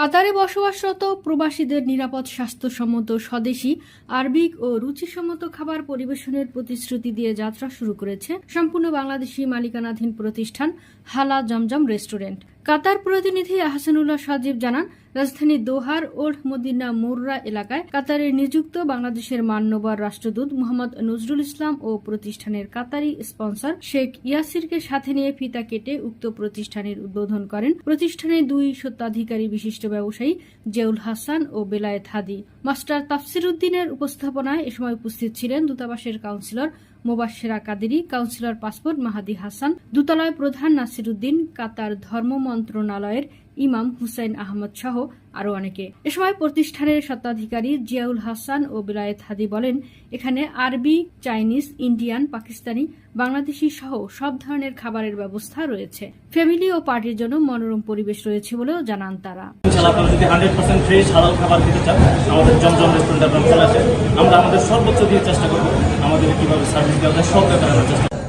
কাতারে বসবাসরত প্রবাসীদের নিরাপদ স্বাস্থ্যসম্মত স্বদেশি আরবিক ও রুচিসম্মত খাবার পরিবেশনের প্রতিশ্রুতি দিয়ে যাত্রা শুরু করেছে সম্পূর্ণ বাংলাদেশি মালিকানাধীন প্রতিষ্ঠান হালা জমজম রেস্টুরেন্ট। কাতার প্রতিনিধি আহসানুল্লাহ সাজিব জানান, রাজধানী দোহার ওল্ড মদিনা মোররা এলাকায় কাতারে নিযুক্ত বাংলাদেশের মান্যবর রাষ্ট্রদূত মোহাম্মদ নজরুল ইসলাম ও প্রতিষ্ঠানের কাতারি স্পন্সর শেখ ইয়াসিরকে সাথে নিয়ে ফিতা কেটে উক্ত প্রতিষ্ঠানের উদ্বোধন করেন প্রতিষ্ঠানের দুই স্বত্বাধিকারী বিশিষ্ট ব্যবসায়ী জিয়াউল হাসান ও বেলায়েত হাদি। মাস্টার তাফসির উদ্দিনের উপস্থাপনায় এ সময় উপস্থিত ছিলেন দূতাবাসের কাউন্সিলর মোবাশ্বেরা কাদেরী, কাউন্সিলর পাসপোর্ট মাহাদি হাসান, দূতালয় প্রধান নাসির উদ্দিন, কাতার ধর্ম মন্ত্রণালয়ের ইমাম হুসাইন আহমদ সহ আরও অনেকে। এ সময় প্রতিষ্ঠানের স্বত্বাধিকারী জিয়াউল হাসান ও বেলায়েত হাদি বলেন, এখানে আরবি, চাইনিজ, ইন্ডিয়ান, পাকিস্তানি, বাংলাদেশি সহ সব ধরনের খাবারের ব্যবস্থা রয়েছে। ফ্যামিলি ও পার্টির জন্য মনোরম পরিবেশ রয়েছে বলেও জানান তারা। আপনারা যদি 100% ফ্রেশ হালাল খাবার খেতে চান, আমাদের জমজম রেস্টুরেন্টে আপনারা চলে আসেন। আমরা আমাদের সর্বোচ্চ দিয়ে চেষ্টা করব আমাদের কিভাবে সার্ভিস দেওয়া যায় সব ব্যাপারে আমরা চেষ্টা করব।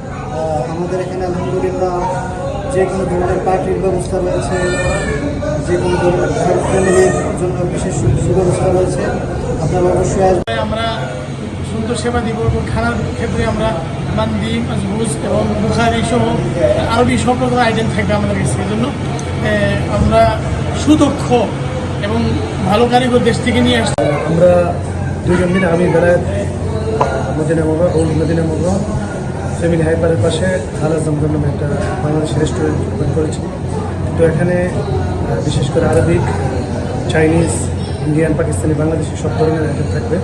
আমাদের এখানে আলহামদুলিল্লাহ যে কোনো ধরনের পার্টির ব্যবস্থা রয়েছে, যে কোনো ধরনের ফ্যামিলির জন্য বিশেষ সুব্যবস্থা রয়েছে। আপনারা অবশ্যই আসবেন। আমরা সুন্দর সেবা দিব এবং খানার ক্ষেত্রে আমরা মান্দি, মাজবুজ এবং বুখারি সহ আরবি সব রকম আইটেম থাকবে আমাদের কাছে। এই জন্য আমরা সুদক্ষ এবং ভালো কারিগর দেশ থেকে নিয়ে আসছি। আমরা দুজন মিলে আমি বেলায়েত মদিনা মোগরা ওল্ড মদিনা মোগরা ফ্যামিলি হাইপারের পাশে হালা জমজম নামে একটা বাংলাদেশি রেস্টুরেন্ট ওপেন করেছি। তো এখানে বিশেষ করে Arabic, Chinese, Indian, Pakistani, Bangladeshi সব ধরনের আইটেম থাকবে।